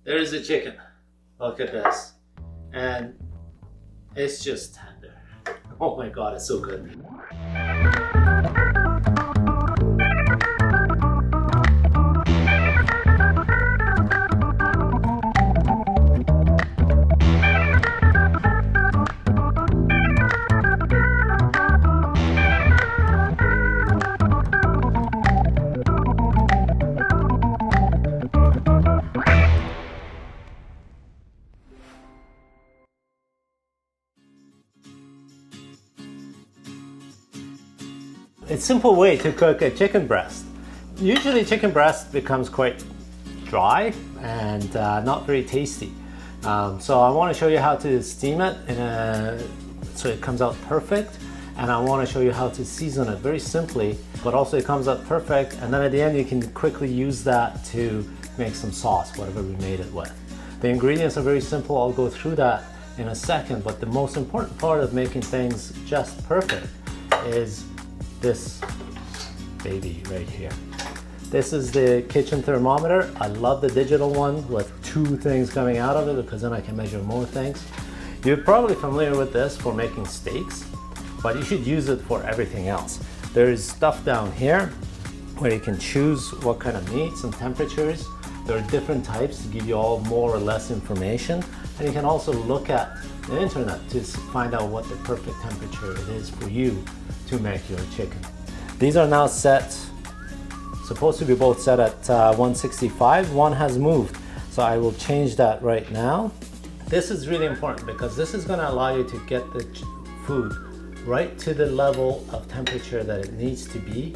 There's the chicken. Look at this. And it's just tender. Oh my God, it's so good. It's a simple way to cook a chicken breast. Usually chicken breast becomes quite dry and not very tasty. So I want to show you how to steam it so it comes out perfect, and I want to show you how to season it very simply, but also it comes out perfect, and then at the end you can quickly use that to make some sauce, whatever we made it with. The ingredients are very simple. I'll go through that in a second, but the most important part of making things just perfect is this baby right here. This is the kitchen thermometer. I love the digital one with two things coming out of it because then I can measure more things. You're probably familiar with this for making steaks, but you should use it for everything else. There's stuff down here where you can choose what kind of meats and temperatures. There are different types to give you all more or less information. And you can also look at the internet to find out what the perfect temperature it is for you to make your chicken. These are now set, supposed to be both set at 165. One has moved, so I will change that right now. This is really important because this is going to allow you to get the food right to the level of temperature that it needs to be.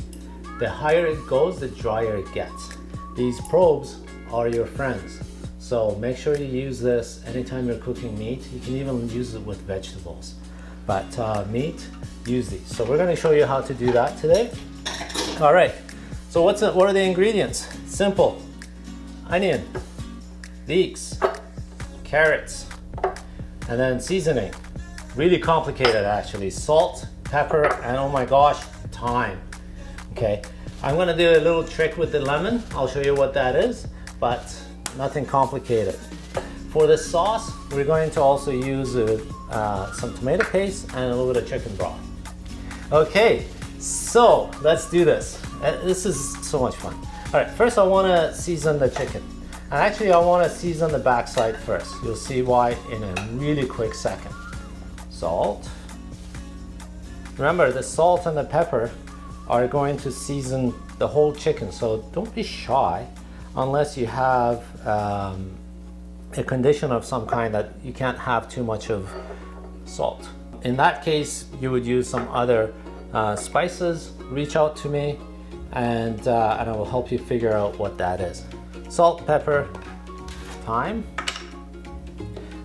The higher it goes, the drier it gets. These probes are your friends, so make sure you use this anytime you're cooking meat. You can even use it with vegetables, but meat, use these. So we're going to show you how to do that today. All right, so what are the ingredients? Simple: onion, leeks, carrots, and then seasoning. Really complicated actually. Salt, pepper, and oh my gosh, thyme. Okay, I'm going to do a little trick with the lemon. I'll show you what that is, but nothing complicated. For the sauce, we're going to also use some tomato paste and a little bit of chicken broth. Okay, so let's do this. This is so much fun. All right, first I want to season the chicken. And actually I want to season the backside first. You'll see why in a really quick second. Salt. Remember, the salt and the pepper are going to season the whole chicken, so don't be shy unless you have a condition of some kind that you can't have too much of salt. In that case, you would use some other spices. Reach out to me and I will help you figure out what that is. Salt, pepper, thyme.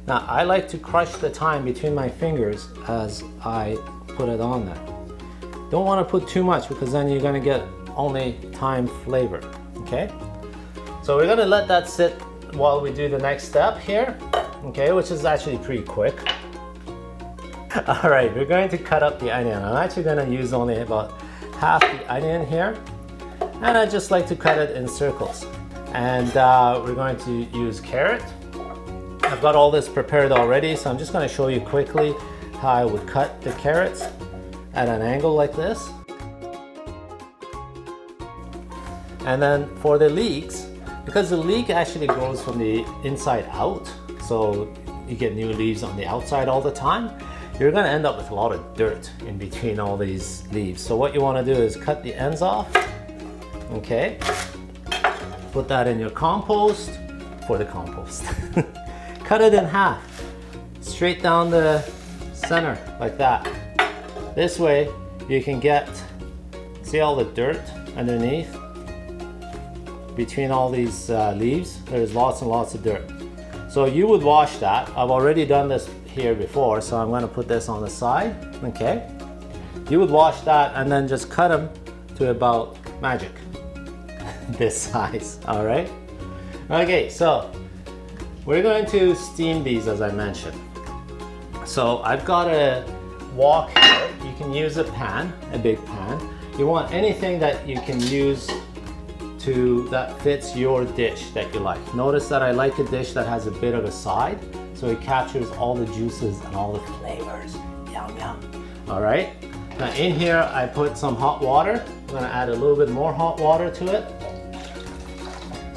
Now I like to crush the thyme between my fingers as I put it on there. Don't want to put too much because then you're going to get only thyme flavor. Okay, so we're going to let that sit while we do the next step here, okay, which is actually pretty quick. All right, we're going to cut up the onion. I'm actually going to use only about half the onion here, and I just like to cut it in circles. And we're going to use carrot. I've got all this prepared already, so I'm just going to show you quickly how I would cut the carrots at an angle like this. And then for the leeks, because the leek actually grows from the inside out, so you get new leaves on the outside all the time, you're going to end up with a lot of dirt in between all these leaves. So what you want to do is cut the ends off, okay? Put that in your compost, for the compost. Cut it in half, straight down the center, like that. This way you can get, see all the dirt underneath? Between all these leaves, there's lots and lots of dirt. So you would wash that. I've already done this here before, so I'm going to put this on the side, okay? You would wash that and then just cut them to about magic. This size, all right? Okay, so we're going to steam these as I mentioned. So I've got a wok here. You can use a pan, a big pan. You want anything that you can use that fits your dish that you like. Notice that I like a dish that has a bit of a side, so it captures all the juices and all the flavors. Yum, yum. All right, now in here I put some hot water. I'm gonna add a little bit more hot water to it.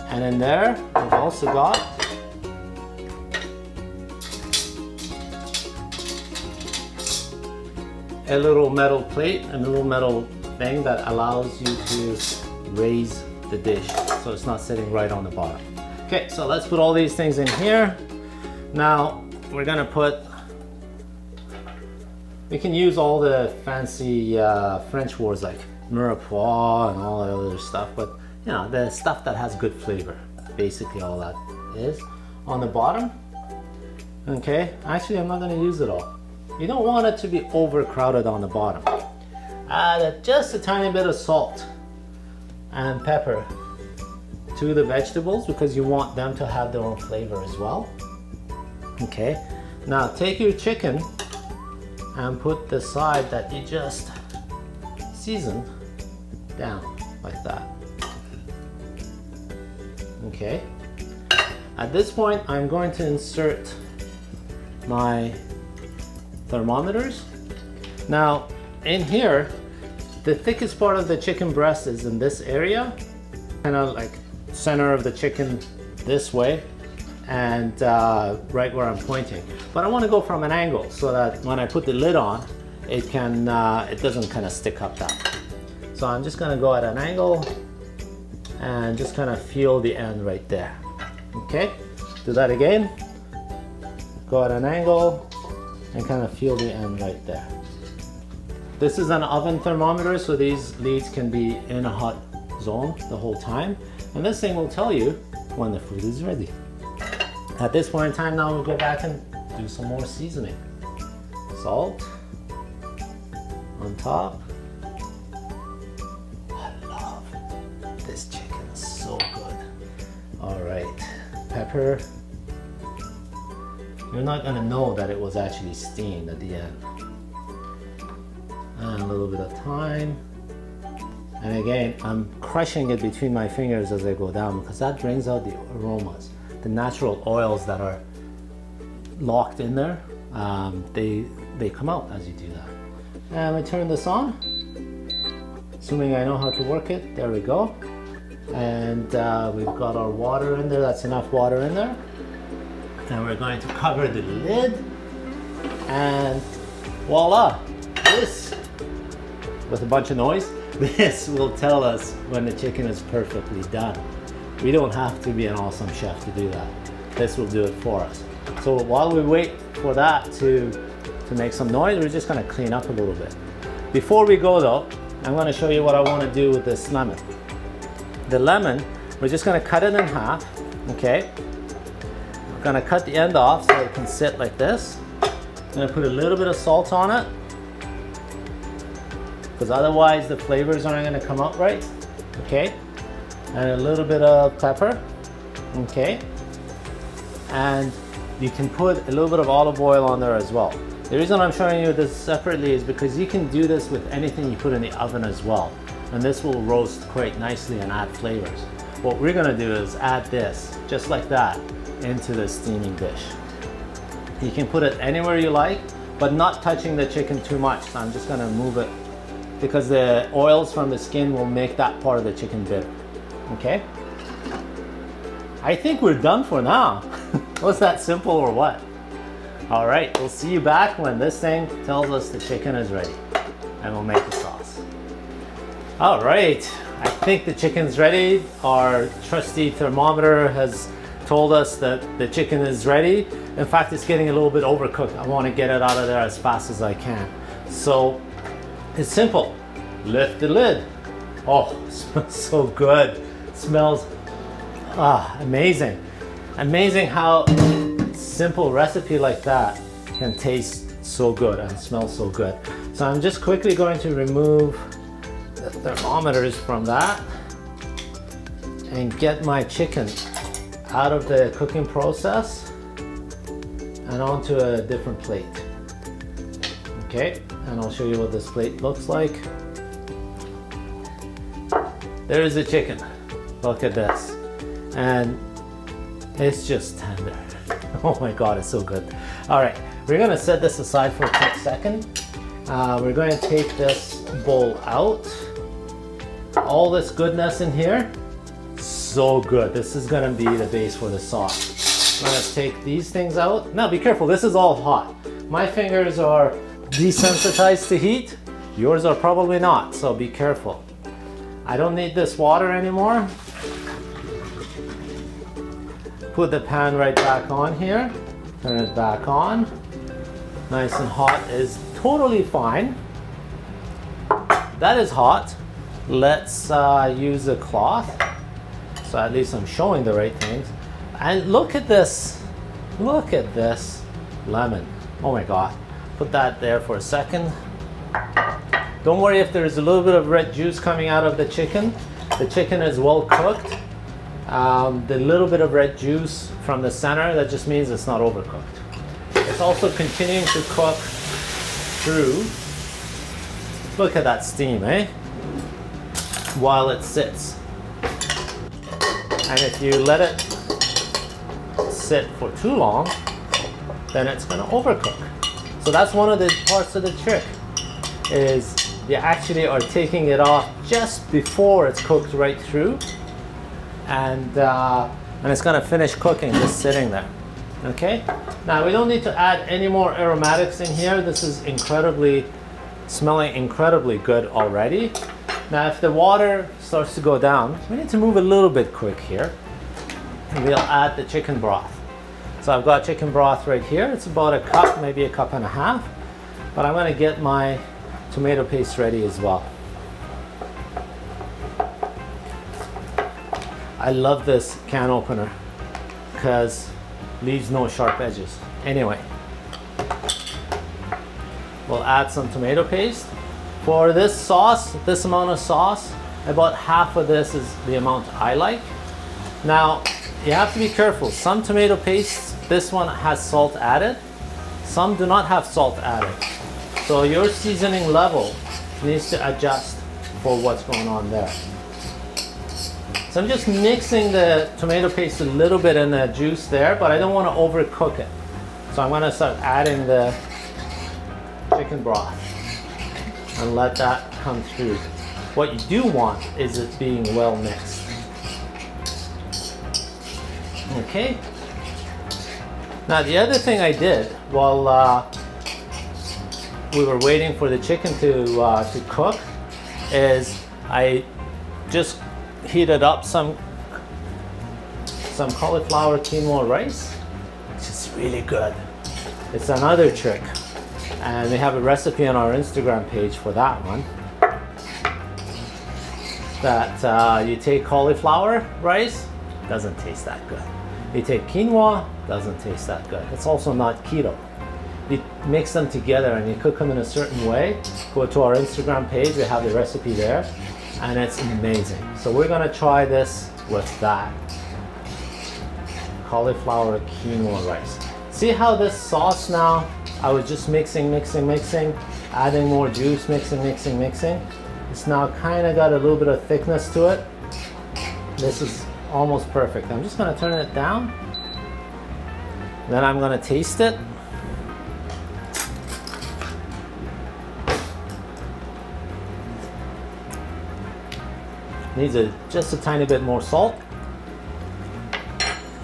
And in there, we've also got a little metal plate, a little metal thing that allows you to raise the dish so it's not sitting right on the bottom. Okay, so let's put all these things in here. Now we're gonna put, we can use all the fancy French words like mirepoix and all that other stuff, but you know, the stuff that has good flavor, basically all that is on the bottom. Okay, actually I'm not gonna use it all. You don't want it to be overcrowded on the bottom. Add just a tiny bit of salt and pepper to the vegetables because you want them to have their own flavor as well. Okay, now take your chicken and put the side that you just seasoned down like that. Okay, at this point I'm going to insert my thermometers. Now in here, the thickest part of the chicken breast is in this area, kind of like center of the chicken this way, and right where I'm pointing. But I want to go from an angle so that when I put the lid on, it can it doesn't kind of stick up that. So I'm just going to go at an angle and just kind of feel the end right there. Okay, do that again. Go at an angle and kind of feel the end right there. This is an oven thermometer, so these leads can be in a hot zone the whole time. And this thing will tell you when the food is ready. At this point in time now, we'll go back and do some more seasoning. Salt on top. I love this chicken, it's so good. All right, pepper. You're not gonna know that it was actually steamed at the end. And a little bit of thyme. And again, I'm crushing it between my fingers as I go down because that brings out the aromas. The natural oils that are locked in there, they come out as you do that. And we turn this on, assuming I know how to work it. There we go. And we've got our water in there. That's enough water in there. And we're going to cover the lid, and voila, this, with a bunch of noise, this will tell us when the chicken is perfectly done. We don't have to be an awesome chef to do that. This will do it for us. So while we wait for that to make some noise, we're just gonna clean up a little bit. Before we go though, I'm gonna show you what I wanna do with this lemon. The lemon, we're just gonna cut it in half, okay? We're gonna cut the end off so it can sit like this. I'm gonna put a little bit of salt on it, because otherwise the flavors aren't gonna come out right, okay? And a little bit of pepper, okay? And you can put a little bit of olive oil on there as well. The reason I'm showing you this separately is because you can do this with anything you put in the oven as well. And this will roast quite nicely and add flavors. What we're gonna do is add this, just like that, into the steaming dish. You can put it anywhere you like, but not touching the chicken too much. So I'm just gonna move it because the oils from the skin will make that part of the chicken bitter, okay? I think we're done for now. Was that simple or what? All right, we'll see you back when this thing tells us the chicken is ready, and we'll make the sauce. All right, I think the chicken's ready. Our trusty thermometer has told us that the chicken is ready. In fact, it's getting a little bit overcooked. I want to get it out of there as fast as I can. So it's simple. Lift the lid. Oh, it smells so good. It smells amazing. Amazing how a simple recipe like that can taste so good and smell so good. So I'm just quickly going to remove the thermometers from that and get my chicken out of the cooking process and onto a different plate. Okay, and I'll show you what this plate looks like. There is the chicken. Look at this. And it's just tender. Oh my God, it's so good. All right, we're gonna set this aside for a quick second. We're going to take this bowl out. All this goodness in here, so good. This is gonna be the base for the sauce. I'm gonna take these things out. Now be careful, this is all hot. My fingers are desensitized to heat. Yours are probably not, so be careful. I don't need this water anymore. Put the pan right back on here. Turn it back on. Nice and hot is totally fine. That is hot. Let's use a cloth. So at least I'm showing the right things. And look at this. Look at this lemon. Oh my God. Put that there for a second. Don't worry if there's a little bit of red juice coming out of the chicken. The chicken is well cooked. The little bit of red juice from the center, that just means it's not overcooked. It's also continuing to cook through. Look at that steam, eh? While it sits. And if you let it sit for too long, then it's going to overcook. So that's one of the parts of the trick, is you actually are taking it off just before it's cooked right through, and it's going to finish cooking just sitting there. Okay, now we don't need to add any more aromatics in here. This is smelling incredibly good already. Now if the water starts to go down, we need to move a little bit quick here, and we'll add the chicken broth. So I've got chicken broth right here. It's about a cup, maybe a cup and a half, but I'm going to get my tomato paste ready as well. I love this can opener because leaves no sharp edges. Anyway, we'll add some tomato paste. For this sauce, this amount of sauce, about half of this is the amount I like. Now, you have to be careful. Some tomato pastes, this one has salt added. Some do not have salt added. So your seasoning level needs to adjust for what's going on there. So I'm just mixing the tomato paste a little bit in the juice there, but I don't want to overcook it. So I'm going to start adding the chicken broth and let that come through. What you do want is it being well mixed. Okay. Now the other thing I did while we were waiting for the chicken to cook is I just heated up some cauliflower quinoa rice, which is really good. It's another trick, and we have a recipe on our Instagram page for that one. That you take cauliflower rice, doesn't taste that good. You take quinoa, doesn't taste that good. It's also not keto. You mix them together and you cook them in a certain way. Go to our Instagram page, we have the recipe there, and it's amazing. So we're gonna try this with that. Cauliflower quinoa rice. See how this sauce now, I was just mixing, adding more juice, mixing. It's now kind of got a little bit of thickness to it. This is almost perfect. I'm just gonna turn it down. Then I'm gonna taste it. Needs just a tiny bit more salt.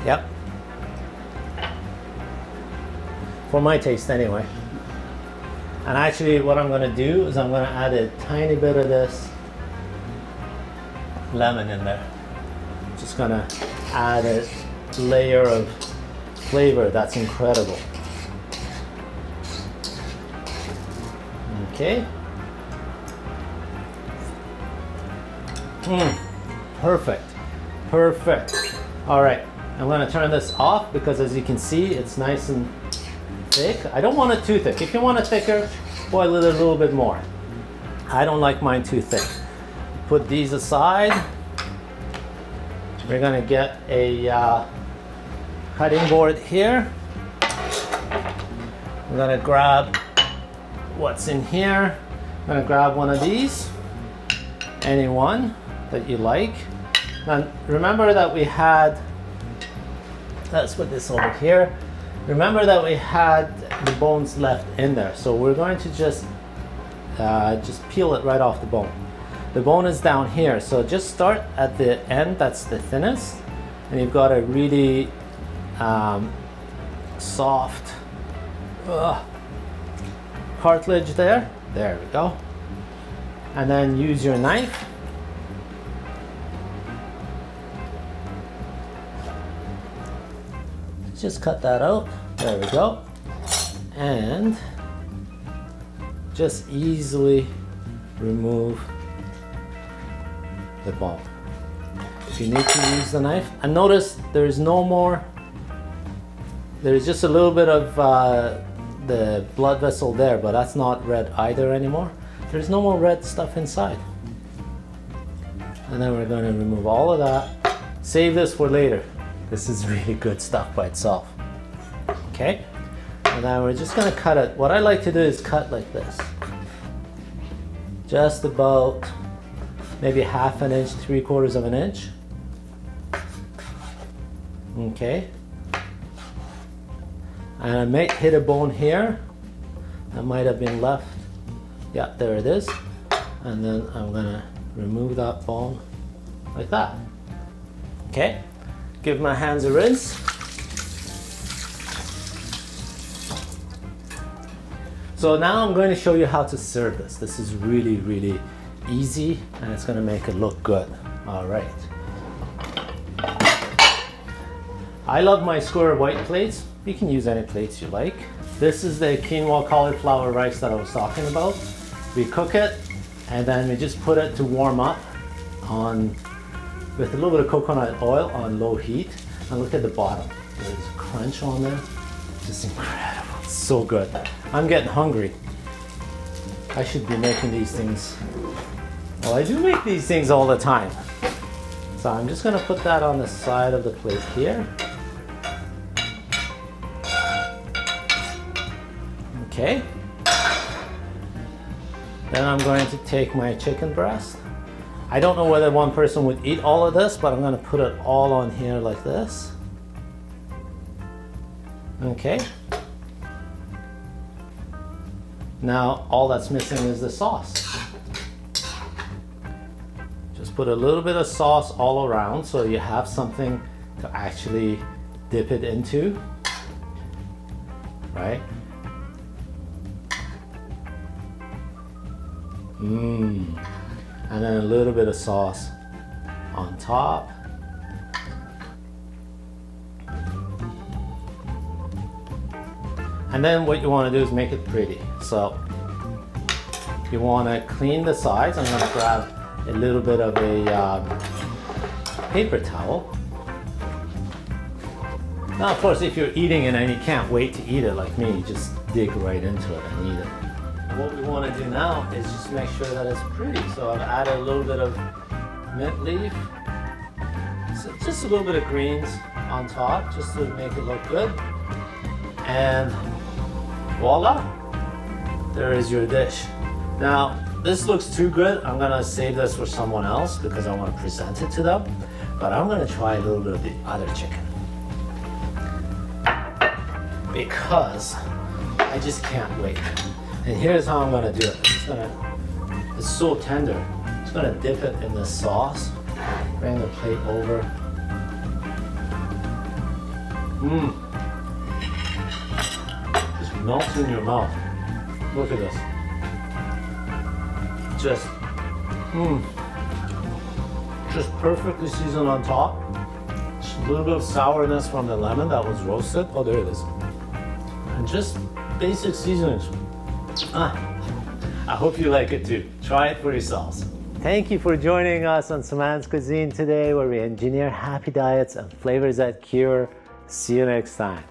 Yep. For my taste anyway. And actually what I'm gonna do is I'm gonna add a tiny bit of this lemon in there. Just gonna add a layer of flavor that's incredible. Okay. Perfect. All right, I'm gonna turn this off because as you can see, it's nice and thick. I don't want it too thick. If you want it thicker, boil it a little bit more. I don't like mine too thick. Put these aside. We're gonna get a cutting board here. I'm gonna grab what's in here. I'm gonna grab one of these, any one that you like. Now remember that we had, let's put this over here. Remember that we had the bones left in there. So we're going to just peel it right off the bone. The bone is down here, so just start at the end that's the thinnest, and you've got a really soft cartilage there. There we go. And then use your knife. Just cut that out. There we go. And just easily remove the bone. If you need to use the knife, and notice there's no more, there's just a little bit of the blood vessel there, but that's not red either anymore. There's no more red stuff inside. And then we're going to remove all of that. Save this for later. This is really good stuff by itself. Okay, and then we're just going to cut it. What I like to do is cut like this. Just about maybe 1/2 inch, 3/4 of an inch. Okay. And I might hit a bone here that might have been left. Yeah, there it is. And then I'm gonna remove that bone like that. Okay, give my hands a rinse. So now I'm going to show you how to serve this. This is really, really easy, and it's gonna make it look good. All right. I love my square white plates. You can use any plates you like. This is the quinoa cauliflower rice that I was talking about. We cook it, and then we just put it to warm up with a little bit of coconut oil on low heat. And look at the bottom. There's a crunch on there. Just incredible. It's so good. I'm getting hungry. I should be making these things. Well, I do make these things all the time. So I'm just gonna put that on the side of the plate here. Okay. Then I'm going to take my chicken breast. I don't know whether one person would eat all of this, but I'm going to put it all on here like this. Okay. Now all that's missing is the sauce. Just put a little bit of sauce all around so you have something to actually dip it into, right? And then a little bit of sauce on top. And then what you want to do is make it pretty. So you want to clean the sides. I'm going to grab a little bit of a paper towel. Now, of course, if you're eating it and you can't wait to eat it like me, just dig right into it and eat it. What we want to do now is just make sure that it's pretty. So I've added a little bit of mint leaf, so just a little bit of greens on top, just to make it look good. And voila, there is your dish. Now, this looks too good. I'm gonna save this for someone else because I want to present it to them. But I'm gonna try a little bit of the other chicken because I just can't wait. And here's how I'm gonna do it. It's so tender. I'm just gonna dip it in this sauce. Bring the plate over. Just melts in your mouth. Look at this. Just perfectly seasoned on top. Just a little bit of sourness from the lemon that was roasted. Oh, there it is. And just basic seasonings. I hope you like it too. Try it for yourselves. Thank you for joining us on Saman's Cuisine today, where we engineer happy diets and flavors that cure. See you next time.